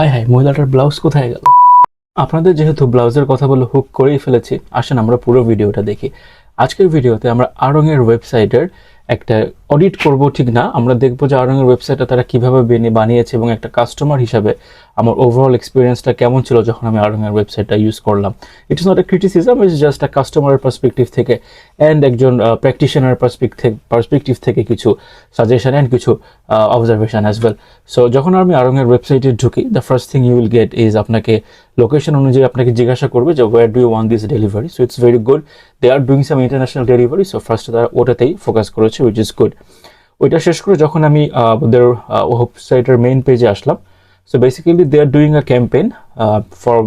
আয় হায়, মহিলাটার ব্লাউজ কোথায় গেল? আপনাদের যেহেতু ব্লাউজের কথা বলে হুক করেই ফেলেছি, আসেন আমরা পুরো ভিডিওটা দেখি। আজকের ভিডিওতে আমরা আড়ং-এর ওয়েবসাইটের একটা অডিট করব, ঠিক না, আমরা দেখব যে আড়ং-এর ওয়েবসাইটটা তারা কিভাবে বানিয়েছে এবং একটা কাস্টমার হিসাবে আমার ওভারঅল এক্সপিরিয়েন্সটা কেমন ছিল যখন আমি আড়ং-এর ওয়েবসাইটটা ইউজ করলাম। It is not a criticism, it's just a কাস্টমারের পার্সপেক্টিভ থেকে অ্যান্ড একজন প্র্যাকটিশনার পার্সপেক্টিভ থেকে কিছু সাজেশন অ্যান্ড কিছু অবজারভেশন অ্যাজ ওয়েল। সো যখন আমি আড়ং-এর ওয়েবসাইটে ঢুকি, the first thing you will get is আপনাকে লোকেশন অনুযায়ী আপনাকে জিজ্ঞাসা করবে যে where do you want this delivery. So it's very good, they are doing some international delivery. So ফার্স্টে তারা ওটাতেই ফোকাস করেছে, উইচ ইজ গুড। ওইটা শেষ করে যখন আমি ওদের ওয়েবসাইটের মেইন পেজে আসলাম, so basically they are doing a campaign for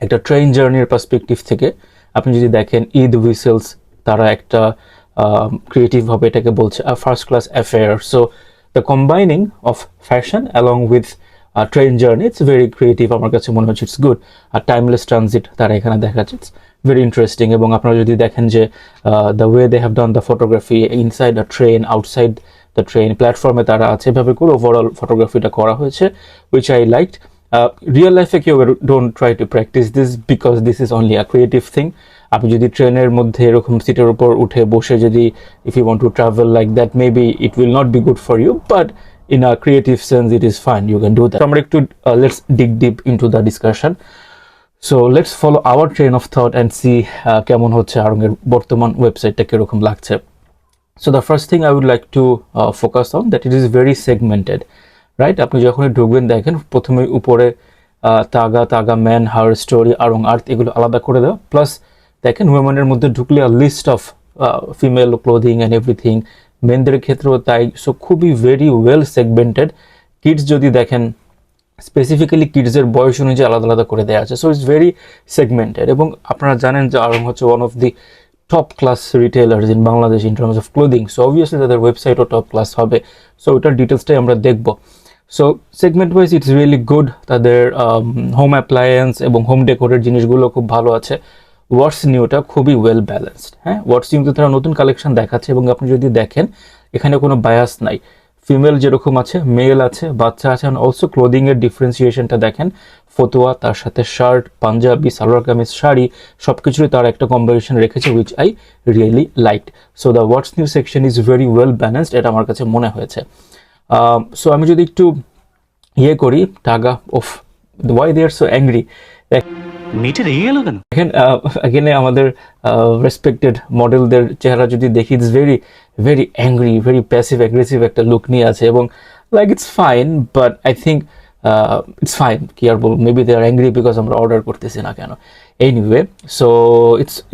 একটা ট্রেন জার্নির পার্সপেক্টিভ থেকে। আপনি যদি দেখেন ঈদ হুইসেলস, তারা একটা ক্রিয়েটিভভাবে এটাকে বলছে first class affair. So the combining of fashion along with train journey, it's very creative, আমার কাছে মনে হচ্ছে ইটস গুড। আর টাইমলেস ট্রানজিট তারা এখানে দেখাচ্ছে, ইটস ভেরি ইন্টারেস্টিং। এবং আপনারা যদি দেখেন যে the way they have done the photography inside the train, outside the train, প্ল্যাটফর্মে তারা আছে, এভাবে করে ওভারঅল ফটোগ্রাফিটা করা হয়েছে, উইচ আই লাইকড। রিয়েল লাইফে কেউ don't try to practice this because this is only a creative thing. আপনি যদি ট্রেনের মধ্যে এরকম সিটের উপর উঠে বসে যদি if you want to travel like that, maybe it will not be good for you, but in a creative sense it is fine, you can do that. So আমরা একটু let's dig deep into the discussion. So let's follow our train of thought and see কেমন হচ্ছে আড়ং-এর বর্তমান ওয়েবসাইটটা কিরকম লাগছে। So the first thing I would like to focus on that it is very segmented, right? আপনি যখনই ঢুকবেন দেখেন প্রথমে উপরে তাগা ম্যান, হার স্টোরি, আড়ং আর্থ, এগুলো আলাদা করে দেওয়া। প্লাস দেখেন উইমেনের মধ্যে ঢুকলে a list of female clothing and everything, মেনদের ক্ষেত্রেও তাই। সো খুবই ভেরি ওয়েল সেগমেন্টেড। কিডস যদি দেখেন স্পেসিফিক্যালি কিডসের বয়স অনুযায়ী আলাদা আলাদা করে দেওয়া আছে। So it's very segmented. এবং আপনারা জানেন যে আড়ং হচ্ছে one of the top class retailers in Bangladesh in terms of clothing. So obviously তাদের ওয়েবসাইটও টপ ক্লাস হবে। সো ওটার ডিটেলসটাই আমরা দেখব। So segment wise it's really good. তাদের হোম অ্যাপ্লায়েন্স এবং হোম ডেকোরের জিনিসগুলো খুব ভালো আছে। ওয়াটস নিউটা খুবই ওয়েল ব্যালেন্সড। হ্যাঁ, ওয়াটস নিউতে তারা নতুন কালেকশন দেখাচ্ছে এবং আপনি যদি দেখেন এখানে কোনো বায়াস নাই। ফিমেল যেরকম আছে, মেল আছে, বাচ্চা আছে, অ্যান্ড অলসো ক্লোদিংয়ের ডিফারেন্সিয়েশনটা দেখেন। ফতোয়া, তার সাথে শার্ট, পাঞ্জাবি, সালোয়ার কামিজ, শাড়ি, সব কিছুরই তার একটা কম্বিনেশন রেখেছে, which I really liked. So the what's new section is very well balanced, এটা আমার কাছে মনে হয়েছে। সো আমি যদি একটু করি, টাগা অফ why they are so angry. মিটে রেগে গেল কেন? দেখেন এখানে আমাদের রেসপেক্টেড মডেলদের চেহারা যদি দেখি, it's very very angry, very passive aggressive একটা লুক নিয়ে আছে। এবং like it's fine, but I think it's fine, কি আর বলবো, maybe they are angry because আমরা অর্ডার করতেছি না কেন। Anyway, so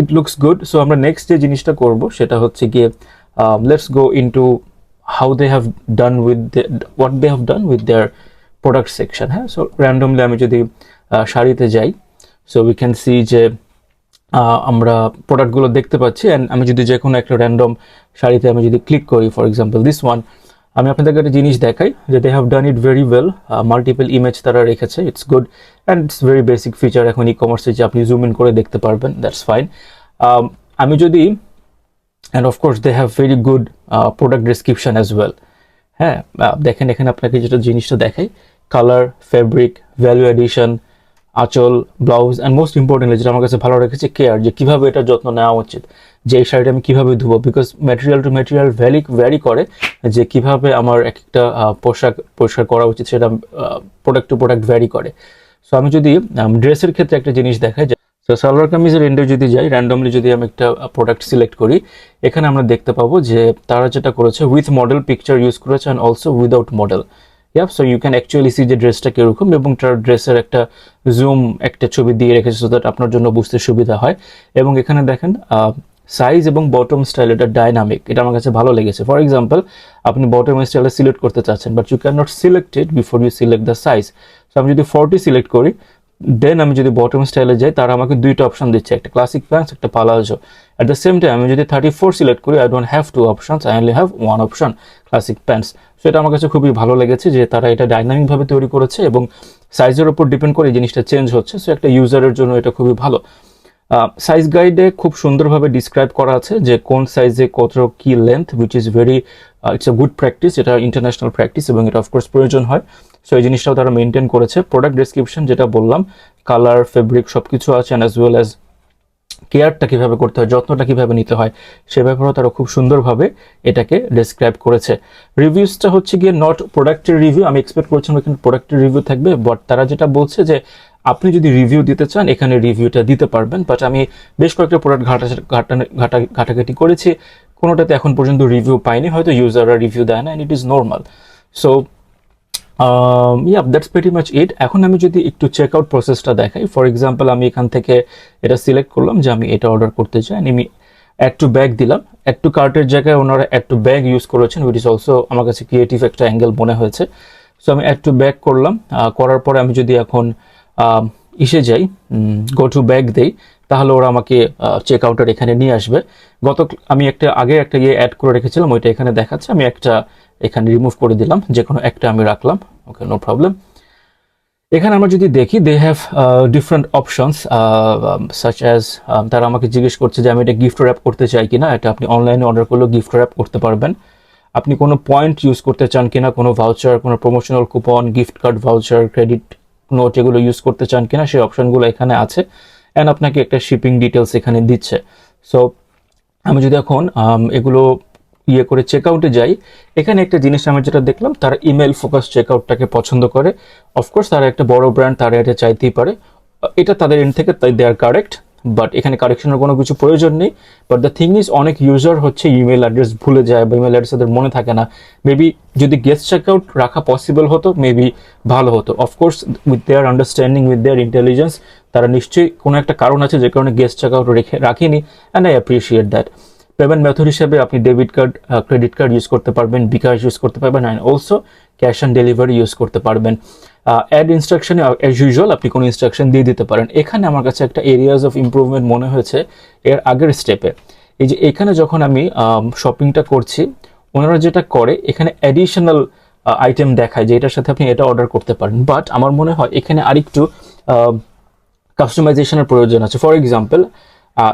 it looks good. So আমরা নেক্সট যে জিনিসটা করব সেটা হচ্ছে গিয়ে let's go into how they have done with what they have done with their product section. হ্যাঁ, সো র্যান্ডমলি আমি যদি শাড়িতে যাই, সো উই ক্যান সি যে আমরা প্রোডাক্টগুলো দেখতে পাচ্ছি। অ্যান্ড আমি যদি যে কোনো একটা র্যান্ডম শাড়িতে আমি যদি ক্লিক করি, ফর এক্সাম্পল দিস ওয়ান, আমি আপনাদেরকে একটা জিনিস দেখাই যে they have done it very well. Multiple image তারা রেখেছে, it's good and it's very basic feature. এখন ই কমার্সে যে আপনি জুম ইন করে দেখতে পারবেন, দ্যাটস ফাইন। আমি যদি, and of course they have very good product description as well. হ্যাঁ, দেখেন এখানে আপনাকে যেটা জিনিসটা দেখাই, কালার, ফেব্রিক, ভ্যালু এডিশন, আঁচল, ব্লাউজ, অ্যান্ড মোস্ট ইম্পর্টেন্টলি যেটা আমার কাছে ভালো রেখেছে, কেয়ার, যে কীভাবে এটা যত্ন নেওয়া উচিত, যে এই শাড়িটা আমি কীভাবে ধুবো, because material to material vary করে যে কীভাবে আমার এক একটা পোশাক পরিষ্কার করা উচিত, সেটা প্রোডাক্ট টু প্রোডাক্ট ভ্যারি করে। সো আমি যদি ড্রেসের ক্ষেত্রে একটা জিনিস দেখাই, সো সালোয়ার কামিজের এন্ডে যদি যাই, র্যান্ডমলি যদি আমি একটা প্রোডাক্ট সিলেক্ট করি, এখানে আমরা দেখতে পাবো যে তারা যেটা করেছে উইথ মডেল পিকচার ইউজ করেছে and also without model. Yup, so you can actually see যে ড্রেসটা কীরকম, এবং তার ড্রেসের একটা জুম একটা ছবি দিয়ে রেখেছে সো দ্যাট আপনার জন্য বুঝতে সুবিধা হয়। এবং এখানে দেখেন সাইজ এবং বটম স্টাইল, এটা ডাইনামিক, এটা আমার কাছে ভালো লেগেছে। ফর এক্সাম্পল আপনি বটম স্টাইলটা সিলেক্ট করতে চাচ্ছেন, but you can not select it before you select the size. So আমি যদি 40 সিলেক্ট করি, দেন আমি যদি বটম স্টাইলে যাই, তারা আমাকে দুইটা অপশন দিচ্ছে, একটা ক্লাসিক প্যান্টস, একটা palazzo. At the same time আমি যদি 34 সিলেক্ট করি, I don't have to options, I only have one option, classic pants. So এটা আমার কাছে খুবই ভালো লেগেছে যে তারা এটা ডাইনামিকভাবে তৈরি করেছে এবং সাইজের উপর ডিপেন্ড করে এই জিনিসটা চেঞ্জ হচ্ছে। সো একটা ইউজারের জন্য এটা খুবই ভালো। সাইজ গাইডে খুব সুন্দরভাবে ডিসক্রাইব করা আছে যে কোন সাইজে কত কি length, which is very it's a good practice, এটা ইন্টারন্যাশনাল প্র্যাকটিস এবং এটা অফকোর্স প্রয়োজন হয়। সো এই জিনিসটাও তারা মেনটেন করেছে। প্রোডাক্ট ডেসক্রিপশন যেটা বললাম, কালার, ফেব্রিক সব কিছু আছে, অ্যান্ড অ্যাজ ওয়েল অ্যাজ কেয়ারটা কীভাবে করতে হয়, যত্নটা কীভাবে নিতে হয়, সে ব্যাপারেও তারা খুব সুন্দরভাবে এটাকে ডেসক্রাইব করেছে। রিভিউসটা হচ্ছে গিয়ে নট প্রোডাক্টের রিভিউ, আমি এক্সপেক্ট করছিলাম এখানে প্রোডাক্টের রিভিউ থাকবে, বাট তারা যেটা বলছে যে আপনি যদি রিভিউ দিতে চান এখানে রিভিউটা দিতে পারবেন। বাট আমি বেশ কয়েকটা প্রোডাক্ট ঘাটাঘাটি করেছি, কোনোটাতে এখন পর্যন্ত রিভিউ পাইনি, হয়তো ইউজাররা রিভিউ দেয় না, and it is normal. So that's pretty much ইট। এখন আমি যদি একটু চেক আউট প্রসেসটা দেখাই, ফর এক্সাম্পল আমি এখান থেকে এটা সিলেক্ট করলাম যে আমি এটা অর্ডার করতে চাই, আমি অ্যাড টু ব্যাগ দিলাম। অ্যাড টু কার্টের জায়গায় ওনারা অ্যাড টু ব্যাগ ইউজ করেছেন, উইচ ইজ অলসো আমার কাছে ক্রিয়েটিভ একটা অ্যাঙ্গেল মনে হয়েছে। সো আমি অ্যাড টু ব্যাগ করলাম, করার পরে আমি যদি এখন ইসে যাই, গো টু ব্যাগ দেই, তাহলে ওরা আমাকে চেক আউটের এখানে নিয়ে আসবে। আমি আগে একটা অ্যাড করে রেখেছিলাম, ওইটা এখানে দেখাচ্ছে, আমি একটা এখানে রিমুভ করে দিলাম, যে কোনো একটা আমি রাখলাম, ওকে, নো প্রবলেম। এখানে আমরা যদি দেখি, they have different options such as, তারা আমাকে জিজ্ঞেস করছে যে আমি এটা গিফট র্যাপ করতে চাই কিনা। এটা আপনি অনলাইনে অর্ডার করলেও গিফট র্যাপ করতে পারবেন। আপনি কোনো পয়েন্ট ইউজ করতে চান কিনা, কোনো ভাউচার, কোনো promotional coupon, gift card, voucher, credit note, এগুলো ইউজ করতে চান কিনা, সেই অপশনগুলো এখানে আছে, অ্যান্ড আপনাকে একটা শিপিং ডিটেলস এখানে দিচ্ছে। সো আমি যদি এখন এগুলো করে চেকআউটে যাই, এখানে একটা জিনিস আমি যেটা দেখলাম, তারা ইমেল ফোকাস চেকআউটটাকে পছন্দ করে। অফকোর্স তারা একটা বড় ব্র্যান্ড, তারা এটা চাইতেই পারে, এটা তাদের এন্ড থেকে দে আর কারেক্ট, বাট এখানে কারেকশনের কোনো কিছু প্রয়োজন নেই। বাট দ্য থিং ইজ, অনেক ইউজার হচ্ছে ইমেল অ্যাড্রেস ভুলে যায়, বা ইমেল অ্যাড্রেস তাদের মনে থাকে না। মেবি যদি গেস্ট চেকআউট রাখা পসিবল হতো, মেবি ভালো হতো। Of course with their understanding, with their intelligence, তারা নিশ্চয়ই কোনো একটা কারণ আছে যে কারণে গেস্ট চেকআউট রাখিনি, and I appreciate that. Payment method হিসেবে আপনি debit card, credit card use করতে পারবেন, বিকাশ ইউজ করতে পারবেন, and also cash on delivery use করতে পারবেন। অ্যাড ইনস্ট্রাকশনে অ্যাজ ইউজুয়াল আপনি কোনো ইনস্ট্রাকশন দিয়ে দিতে পারেন। এখানে আমার কাছে একটা এরিয়াজ অফ ইমপ্রুভমেন্ট মনে হয়েছে এর আগের স্টেপে। এই যে এখানে যখন আমি শপিংটা করছি, ওনারা যেটা করে এখানে অ্যাডিশনাল আইটেম দেখায় যে এটার সাথে আপনি এটা অর্ডার করতে পারেন, বাট আমার মনে হয় এখানে আরেকটু কাস্টমাইজেশনের প্রয়োজন আছে। ফর এক্সাম্পল,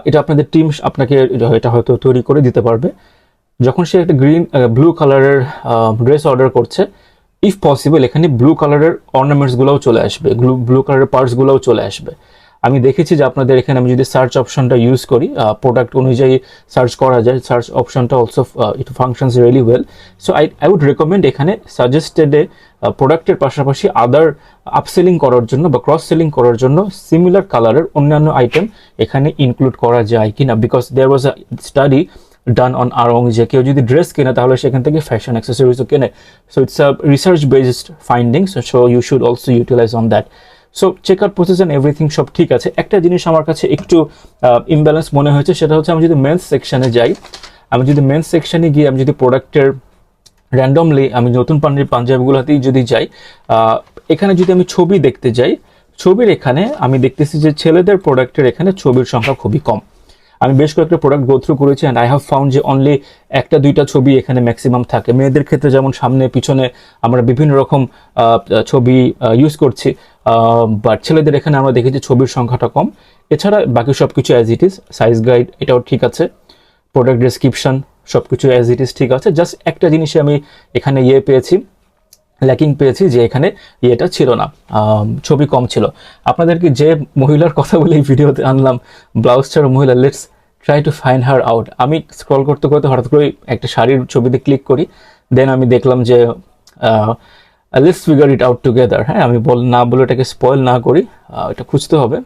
এটা আপনাদের টিম আপনাকে এটা হয়তো তৈরি করে দিতে পারবে। যখন সে একটা ব্লু কালারের ড্রেস অর্ডার করছে, ইফ পসিবল এখানে ব্লু কালারের অর্নামেন্টসগুলোও চলে আসবে, ব্লু কালারের পার্টসগুলোও চলে আসবে। আমি দেখেছি যে আপনাদের এখানে আমি যদি সার্চ অপশনটা ইউজ করি, প্রোডাক্ট অনুযায়ী সার্চ করা যায়, সার্চ অপশনটা also it functions really well. So I would recommend এখানে সাজেস্টেডে প্রোডাক্টের পাশাপাশি আদার আপসেলিং করার জন্য বা ক্রস সেলিং করার জন্য সিমিলার কালারের অন্যান্য আইটেম এখানে ইনক্লুড করা যায় কিনা, because there was a study done on Aarong, যে কেউ যদি ড্রেস কেনে তাহলে সেখান থেকে ফ্যাশন অ্যাক্সেসরিজও কেনে। So it's a research based findings, so you should also utilise on that. So check out process and everything সব ঠিক আছে। একটা জিনিস আমার কাছে একটু ইমব্যালেন্স মনে হয়েছে, সেটা হচ্ছে আমি যদি মেন্স সেকশনে যাই, আমি যদি মেন্স সেকশনে গিয়ে আমি যদি প্রোডাক্টের র্যান্ডমলি আমি নতুন পাঞ্জাবিগুলোতেই যদি যাই, এখানে যদি আমি ছবি দেখতে যাই, ছবির এখানে আমি দেখতেছি যে ছেলেদের প্রোডাক্টের এখানে ছবির সংখ্যা খুবই কম। আমি বেশ কয়েকটা প্রোডাক্ট গো থ্রু করেছি, অ্যান্ড আই হ্যাভ ফাউন্ড যে অনলি একটা দুইটা ছবি এখানে ম্যাক্সিমাম থাকে। মেয়েদের ক্ষেত্রে যেমন সামনে পিছনে আমরা বিভিন্ন রকম ছবি ইউজ করছি, বাট ছেলেদের এখানে আমরা দেখেছি ছবির সংখ্যাটা কম। এছাড়া বাকি সব কিছু as it is, size guide এটাও ঠিক আছে, প্রোডাক্ট ডেসক্রিপশন সব কিছু অ্যাজ ইট ইজ ঠিক আছে। জাস্ট একটা জিনিসে আমি এখানে পেয়েছি, ল্যাকিং পেয়েছি, যে এখানে এটা ছিল না, ছবি কম ছিল। আপনাদেরকে যে মহিলার কথা বলে এই ভিডিওতে আনলাম, ব্লাউজ ছাড়া মহিলা, let's try to find her out. আমি স্ক্রল করতে করতে হঠাৎ করে একটা শাড়ির ছবিতে ক্লিক করি, দেন আমি দেখলাম যে let's figure it out together. হ্যাঁ, আমি না বলে এটাকে স্পয়েল না করি, এটা খুঁজতে হবে,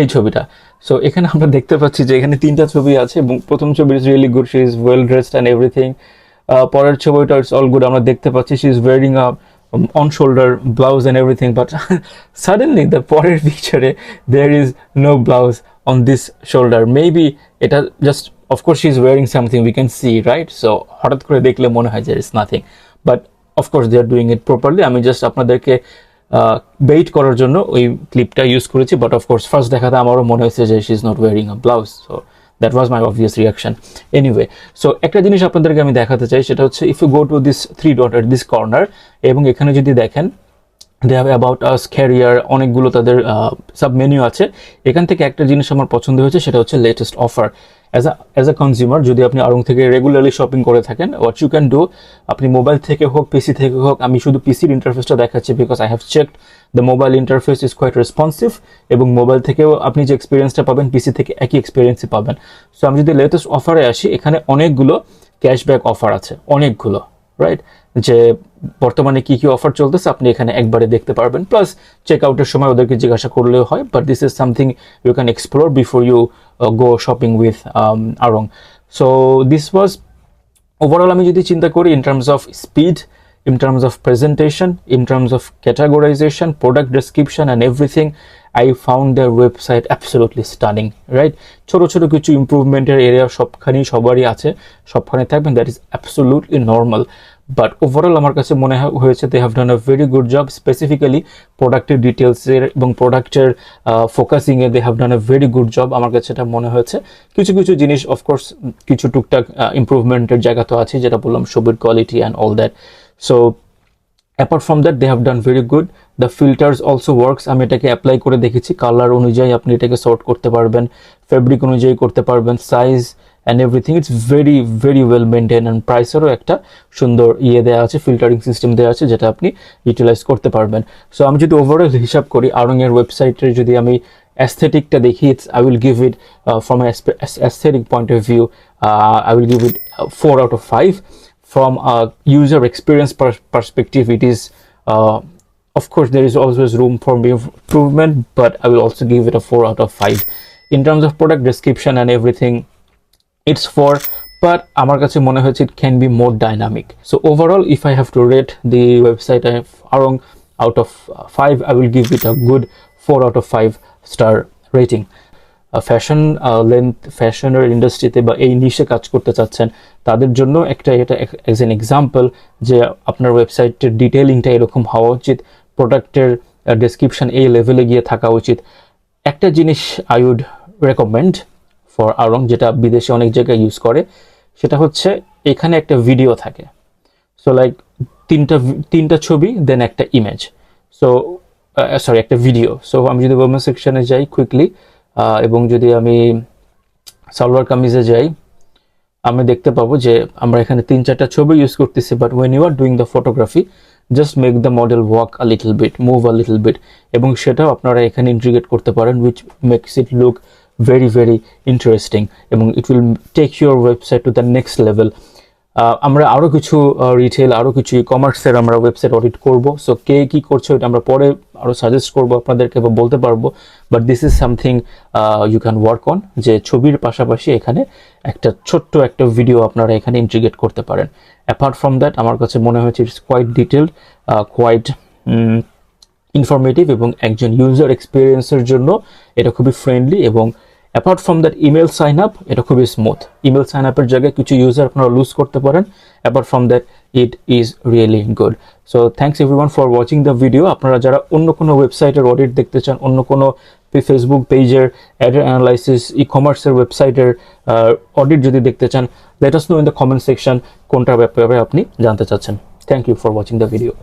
এই ছবিটা। সো এখানে আমরা দেখতে পাচ্ছি যে এখানে তিনটা ছবি আছে, এবং প্রথম ছবি is really good, she is well dressed and everything. পরের ছবিটা ইটস অল গুড, আমরা দেখতে পাচ্ছি she is wearing a on shoulder blouse and everything, but suddenly the পরের picture there is no blouse on this shoulder. Maybe এটা just, of course she is wearing something we can see, right? So হঠাৎ করে দেখলে মনে হয় there is nothing, but of course they are doing it properly. আমি just আপনাদেরকে bait করার জন্য ওই ক্লিপটা ইউজ করেছি, but of course ফার্স্ট দেখাতে আমারও মনে হয়েছে যে she is not wearing a blouse, so that was my obvious reaction. Anyway, so একটা জিনিস আপনাদেরকে আমি দেখাতে চাই, সেটা হচ্ছে if you go to this 3 dot at this corner, এবং এখানে যদি দেখেন they have about us, career, অনেকগুলো তাদের সাব মেনু আছে। এখান থেকে একটা জিনিস আমার পছন্দ হয়েছে, সেটা হচ্ছে latest offer. As a consumer, যদি আপনি আড়ং থেকে রেগুলারলি শপিং করে থাকেন, হোয়াট ইউ ক্যান ডু, আপনি মোবাইল থেকে হোক পিসি থেকে হোক, আমি শুধু পিসির ইন্টারফেসটা দেখাচ্ছি because I have checked the mobile interface is quite responsive, এবং মোবাইল থেকেও আপনি যে এক্সপিরিয়েন্সটা পাবেন পিসি থেকে একই এক্সপিরিয়েন্সই পাবেন। সো আমি যদি লেটেস্ট অফারে আসি, এখানে অনেকগুলো ক্যাশব্যাক অফার আছে, অনেকগুলো, রাইট? যে বর্তমানে কি কি অফার চলতেছে আপনি এখানে একবারে দেখতে পারবেন, প্লাস চেক আউটের সময় ওদেরকে জিজ্ঞাসা করলেও হয়, but this is something you can explore before you go shopping with আড়ং। সো দিস ওয়াজ ওভারঅল, আমি যদি চিন্তা করি in terms of speed, in terms of presentation, in terms of categorization, product description and everything, I found their website absolutely stunning, right? ছোটো ছোটো কিছু ইম্প্রুভমেন্টের area সবখানেই সবারই আছে, সবখানে থাকবেন, that is absolutely normal. But overall আমার কাছে মনে হয়েছে they have done a very good job, specifically প্রোডাক্টের ডিটেলসের এবং প্রোডাক্টের ফোকাসিংয়ে they have done a very good job. আমার কাছে এটা মনে হয়েছে। কিছু কিছু জিনিস অফকোর্স কিছু টুকটাক ইম্প্রুভমেন্টের জায়গা তো আছে, যেটা বললাম ছবির quality and all that. So apart from that they have done very good. The filters also works, আমি এটাকে অ্যাপ্লাই করে দেখেছি, কালার অনুযায়ী আপনি এটাকে সর্ট করতে পারবেন, ফেব্রিক অনুযায়ী করতে পারবেন, size and everything, it's very very well maintain, and প্রাইসেরও একটা সুন্দর দেওয়া আছে, ফিল্টারিং সিস্টেম দেওয়া আছে, যেটা আপনি ইউটিলাইজ করতে পারবেন। সো আমি যদি ওভারঅল হিসাব করি আড়ংয়ের ওয়েবসাইটের, যদি আমি অ্যাস্থেটিকটা দেখি, I will give it from an aesthetic point of view, I will give it 4 out of 5. From a user experience perspective, it is of course there is always room for improvement, but I will also give it a 4 out of 5. In terms of product description and everything, it's 4, but আমার কাছে মনে হচ্ছে it can be more dynamic. So overall, if I have to rate the website Aarong out of 5, I will give it a good 4 out of 5 star rating. Fashion length, ফ্যাশনের ইন্ডাস্ট্রিতে বা এই নিশে কাজ করতে চাচ্ছেন তাদের জন্য এটা অ্যাজ এন এক্সাম্পল, যে আপনার ওয়েবসাইটের ডিটেলিংটা এরকম হওয়া উচিত, প্রোডাক্টের ডেসক্রিপশন এই লেভেলে গিয়ে থাকা উচিত। একটা জিনিস আই উড রেকমেন্ড ফর আড়ং, যেটা বিদেশে অনেক জায়গায় ইউজ করে, সেটা হচ্ছে এখানে একটা ভিডিও থাকে। সো লাইক তিনটা ছবি দেন একটা ইমেজ, সো সরি একটা ভিডিও। সো আমি যদি ওমেন সেকশনে যাই কুইকলি, এবং যদি আমি সালোয়ার কামিজে যাই, আমি দেখতে পাবো যে আমরা এখানে 3-4টা ছবি ইউজ করতেছি, but when you are doing the photography, just make the model walk a little bit, move a little bit, এবং সেটাও আপনারা এখানে ইন্টিগ্রেট করতে পারেন, which makes it look very very interesting, এবং it will take your website to the next level. আমরা আরও কিছু রিটেল, আরও কিছু ই কমার্সের আমরা ওয়েবসাইট অডিট করব। সো কে কী করছে ওইটা আমরা পরে আরও সাজেস্ট করবো আপনাদেরকে বা বলতে পারবো, but this is something you can work on, যে ছবির পাশাপাশি এখানে একটা ছোট্ট একটা ভিডিও আপনারা এখানে ইন্টিগ্রেট করতে পারেন। অ্যাপার্ট ফ্রম দ্যাট আমার কাছে মনে হয়েছে it's quite detailed, quite informative, এবং একজন ইউজার এক্সপিরিয়েন্সের জন্য এটা খুবই ফ্রেন্ডলি, এবং apart from that email sign up এটা খুবই স্মুথ। ইমেল সাইন আপের জায়গায় কিছু ইউজার আপনারা লুজ করতে পারেন, apart from that it is really good. So thanks everyone for watching the video. আপনারা যারা অন্য কোনো ওয়েবসাইটের অডিট দেখতে চান, অন্য কোনো ফেসবুক পেজের অ্যাডের অ্যানালাইসিস, ই কমার্সের ওয়েবসাইটের অডিট যদি দেখতে চান, let us know in the comment section কোনটার ব্যাপারে আপনি জানতে চাচ্ছেন। Thank you for watching the video.